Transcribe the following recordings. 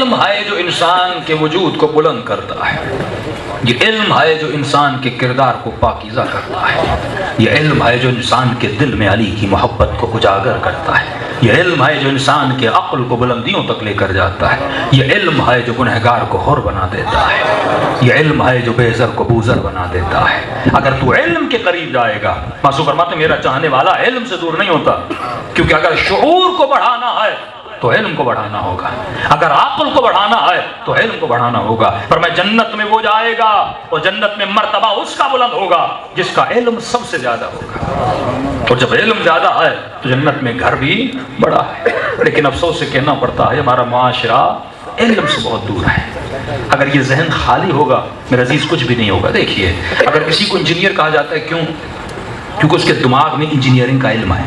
علم ہے جو انسان کے وجود کو بلند کرتا ہے، یہ علم ہے جو انسان کے کردار کو پاکیزہ کرتا ہے، یہ علم ہے جو انسان کے دل میں علی کی محبت کو اجاگر کرتا ہے، یہ علم ہے جو انسان کے عقل کو بلندیوں تک لے کر جاتا ہے، یہ علم ہے جو گنہگار کو حر بنا دیتا ہے، یہ علم ہے جو بے زر کو بوزر بنا دیتا ہے۔ اگر تو علم کے قریب جائے گا، معصوم فرماتے میرا چاہنے والا علم سے دور نہیں ہوتا، کیونکہ اگر شعور کو بڑھانا ہے تو علم کو بڑھانا ہوگا، اگر عقل کو بڑھانا ہے تو علم کو بڑھانا ہوگا۔ پر میں جنت میں وہ جائے گا اور جنت میں مرتبہ اس کا بلند ہوگا جس کا علم سب سے زیادہ ہوگا، اور جب علم زیادہ ہے تو جنت میں گھر بھی بڑا ہے۔ لیکن افسوس سے کہنا پڑتا ہے ہمارا معاشرہ علم سے بہت دور ہے۔ اگر یہ ذہن خالی ہوگا میرے عزیز کچھ بھی نہیں ہوگا۔ دیکھیے اگر کسی کو انجینئر کہا جاتا ہے کیوں؟ کیونکہ اس کے دماغ میں انجینئرنگ کا علم ہے،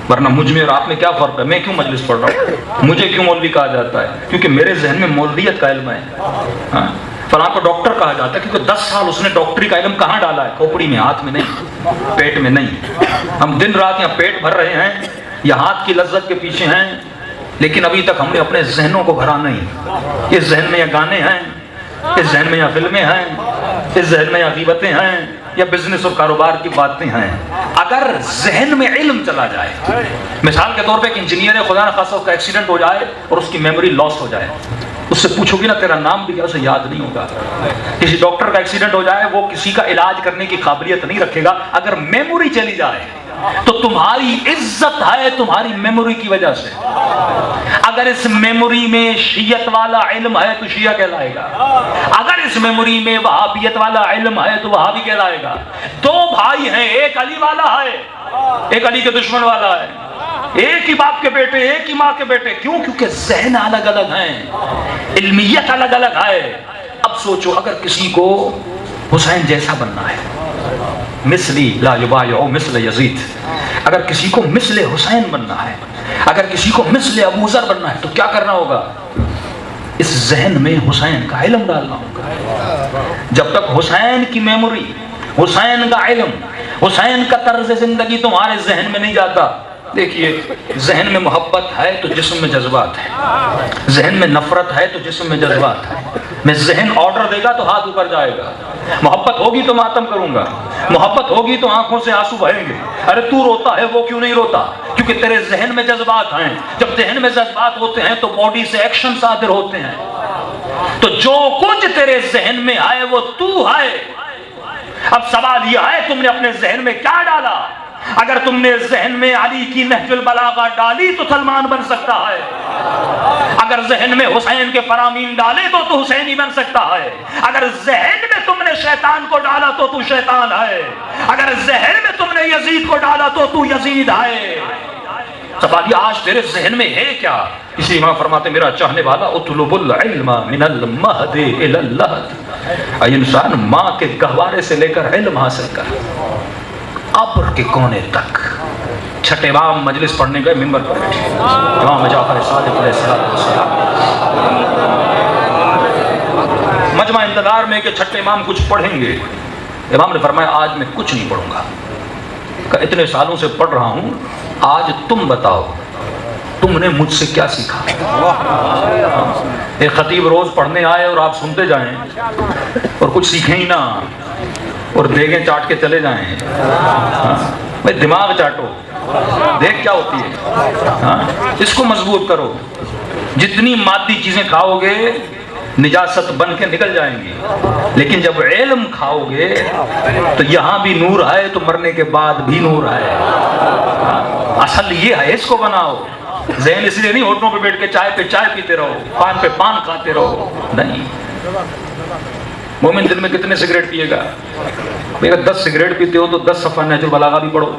ورنہ مجھ میں اور آپ میں کیا فرق ہے؟ میں کیوں مجلس پڑھ رہا ہوں؟ مجھے کیوں مولوی کہا جاتا ہے؟ کیونکہ میرے ذہن میں مولویت کا علم ہے۔ فلاں کو ڈاکٹر کہا جاتا ہے کیونکہ 10 سال اس نے ڈاکٹری کا علم کہاں ڈالا ہے؟ کھوپڑی میں، ہاتھ میں نہیں، پیٹ میں نہیں۔ ہم دن رات یہاں پیٹ بھر رہے ہیں یا ہاتھ کی لذت کے پیچھے ہیں، لیکن ابھی تک ہم نے اپنے ذہنوں کو بھرا نہیں۔ اس ذہن میں یا گانے ہیں، اس ذہن میں یا فلمیں ہیں، اس ذہن میں یا غیبتیں ہیں یا بزنس اور کاروبار کی باتیں ہیں۔ اگر ذہن میں علم چلا جائے، مثال کے طور پہ ایک انجینئر ہے، خدا نہ خاصہ اس کا ایکسیڈنٹ ہو جائے اور اس کی میموری لاس ہو جائے، اس سے پوچھو گی نا تیرا نام بھی کیا، اسے یاد نہیں ہوگا۔ کسی ڈاکٹر کا ایکسیڈنٹ ہو جائے، وہ کسی کا علاج کرنے کی قابلیت نہیں رکھے گا۔ اگر میموری چلی جائے تو تمہاری عزت ہے تمہاری میموری کی وجہ سے۔ اگر اس میموری میں شیعت والا علم ہے تو شیعہ کہلائے گا، اگر اس میموری میں وہابیت والا علم ہے تو وہابی کہلائے گا۔ دو بھائی ہیں، ایک علی والا ہے، ایک علی کے دشمن والا ہے، ایک ہی باپ کے بیٹے، ایک ہی ماں کے بیٹے۔ کیوں؟ کیونکہ ذہن الگ الگ ہیں، علمیت الگ الگ ہے۔ اب سوچو اگر کسی کو حسین جیسا بننا ہے، مثلی لا یبایع مثل یزید، اگر کسی کو مثل حسین بننا ہے، اگر کسی کو مثل ابو ذر بننا ہے تو کیا کرنا ہوگا؟ اس ذہن میں حسین کا علم ڈالنا ہوگا۔ جب تک حسین کی میموری، حسین کا علم، حسین کا طرز زندگی تمہارے ذہن میں نہیں جاتا۔ دیکھیے ذہن میں محبت ہے تو جسم میں جذبات ہے، ذہن میں نفرت ہے تو جسم میں جذبات ہے۔ میں ذہن آرڈر دے گا تو ہاتھ اوپر جائے گا، محبت ہوگی تو ماتم کروں گا، محبت ہوگی تو آنکھوں سے آنسو بہیں گے۔ ارے تو روتا ہے، وہ کیوں نہیں روتا؟ کیونکہ تیرے ذہن میں جذبات ہیں۔ جب ذہن میں جذبات ہوتے ہیں تو باڈی سے ایکشن صادر ہوتے ہیں۔ تو جو کچھ تیرے ذہن میں آئے وہ تو ہے۔ اب سوال یہ ہے تم نے اپنے ذہن میں کیا ڈالا؟ اگر تم نے ذہن میں علی کی نہج البلاغہ ڈالی تو سلمان بن سکتا ہے، اگر ذہن میں حسین کے فرامین ڈالے تو حسینی بن سکتا ہے، اگر ذہن میں تم نے شیطان کو ڈالا تو شیطان ہے، اگر ذہن میں تم نے یزید کو ڈالا تو یزید ہے۔ سوال یہ آج تیرے ذہن میں ہے کیا؟ اسی امام فرماتے میرا چاہنے والا اطلب العلم من المہد الی اللحد، اے انسان ماں کے گہوارے سے لے کر علم حاصل کر، قبر کے کونے تک۔ چھٹے امام مجلس پڑھنے گئے، منبر پر بیٹھے، امام جعفر صادق علیہ السلام مجمع انتظار میں کہ چھٹے امام کچھ پڑھیں گے۔ امام نے فرمایا آج میں کچھ نہیں پڑھوں گا، کہ اتنے سالوں سے پڑھ رہا ہوں، آج تم بتاؤ تم نے مجھ سے کیا سیکھا۔ ایک خطیب روز پڑھنے آئے اور آپ سنتے جائیں اور کچھ سیکھیں ہی نہ اور دیگیں چاٹ کے چلے جائیں۔ بھائی دماغ چاٹو، دیکھ کیا ہوتی ہے، اس کو مضبوط کرو۔ جتنی مادی چیزیں کھاؤ گے نجاست بن کے نکل جائیں گی، لیکن جب علم کھاؤ گے تو یہاں بھی نور ہے تو مرنے کے بعد بھی نور ہے۔ اصل یہ ہے، اس کو بناؤ۔ ذہن اس لیے نہیں ہوٹلوں پہ بیٹھ کے چائے پہ چائے پیتے رہو، پان پہ پان کھاتے رہو، نہیں۔ مومن دن میں کتنے سگریٹ پیے گا؟ اگر 10 سگریٹ پیتے ہو تو 10 صفحہ نہج البلاغہ بھی پڑھو،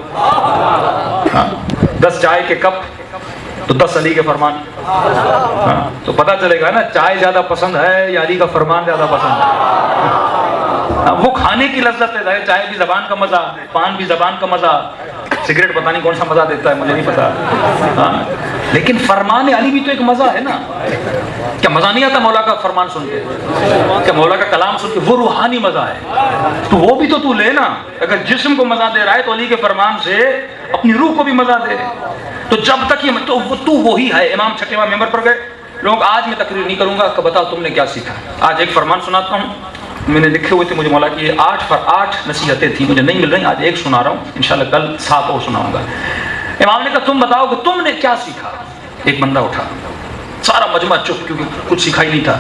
10 چائے کے کپ تو 10 علی کے فرمان، تو پتہ چلے گا نا چائے زیادہ پسند ہے یا علی کا فرمان زیادہ پسند ہے۔ وہ کھانے کی لذت ہے، چائے بھی زبان کا مزہ، پان بھی زبان کا مزہ، سگریٹ پتہ نہیں کون سا مزہ دیتا ہے، مجھے نہیں پتا، لیکن فرمان علی بھی تو ایک مزہ ہے نا۔ کیا مزہ نہیں آتا مولا کا فرمان سن کے؟ کیا مولا کا کلام سن کے؟ وہ روحانی مزہ ہے، تو وہ بھی تو لے نا۔ اگر جسم کو مزہ دے رہا ہے تو علی کے فرمان سے اپنی روح کو بھی مزہ دے۔ تو جب تک یہ تو وہی ہے۔ امام چھٹے امام ممبر پر گئے، لوگ آج میں تقریر نہیں کروں گا کہ بتاؤ تم نے کیا سیکھا. آج ایک فرمان سناتا ہوں, میں نے لکھے ہوئے تھے مجھے مولا کی 8 نصیحتیں تھیں, مجھے نہیں مل رہی, آج ایک سنا رہا ہوں, انشاءاللہ کل 7 اور سناؤں گا. امام نے کہا تم بتاؤ کہ تم نے کیا سیکھا. ایک بندہ اٹھا, سارا مجمع چپ, کیونکہ کچھ سیکھا ہی نہیں تھا.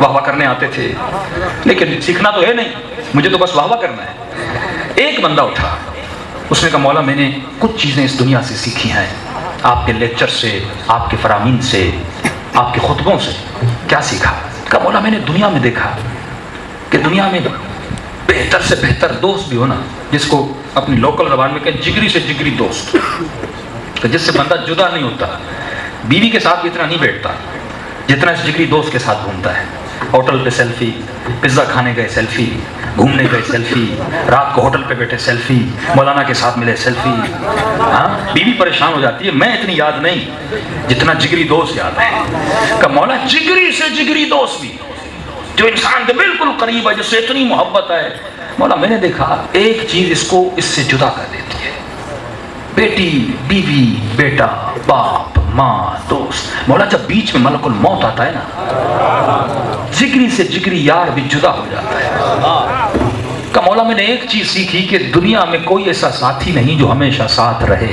واہ واہ کرنے آتے تھے لیکن سیکھنا تو ہے نہیں, مجھے تو بس واہ واہ کرنا ہے. ایک بندہ اٹھا, اس نے کہا مولا میں نے کچھ چیزیں اس دنیا سے سیکھی ہیں, آپ کے لیکچر سے, آپ کے فرامین سے, آپ کے خطبوں سے. کیا سیکھا؟ کہا مولا میں نے دنیا میں دیکھا کہ دنیا میں بہتر سے بہتر دوست بھی ہونا, جس کو اپنی لوکل زبان میں کہیں جگری سے جگری دوست, کہ جس سے بندہ جدا نہیں ہوتا. بیوی کے ساتھ بھی اتنا نہیں بیٹھتا جتنا اس جگری دوست کے ساتھ گھومتا ہے. ہوٹل پہ سیلفی, پزا کھانے گئے سیلفی, گھومنے گئے سیلفی, رات کو ہوٹل پہ بیٹھے سیلفی, مولانا کے ساتھ ملے سیلفی. ہاں بیوی پریشان ہو جاتی ہے, میں اتنی یاد نہیں جتنا جگری دوست یاد ہے. کہ مولا جگری سے جگری دوست بھی, جو انسان کے بالکل قریب ہے, جس سے اتنی محبت ہے, مولا میں نے دیکھا ایک چیز اس کو اس سے جدا کر دیتی ہے. بیٹی, بیوی, بیٹا, باپ, ماں, دوست. مولا جب بیچ میں ملک الموت آتا ہے نا, جگری سے جگری یار بھی جدا ہو جاتا ہے. کہ مولا میں نے ایک چیز سیکھی کہ دنیا میں کوئی ایسا ساتھی نہیں جو ہمیشہ ساتھ رہے.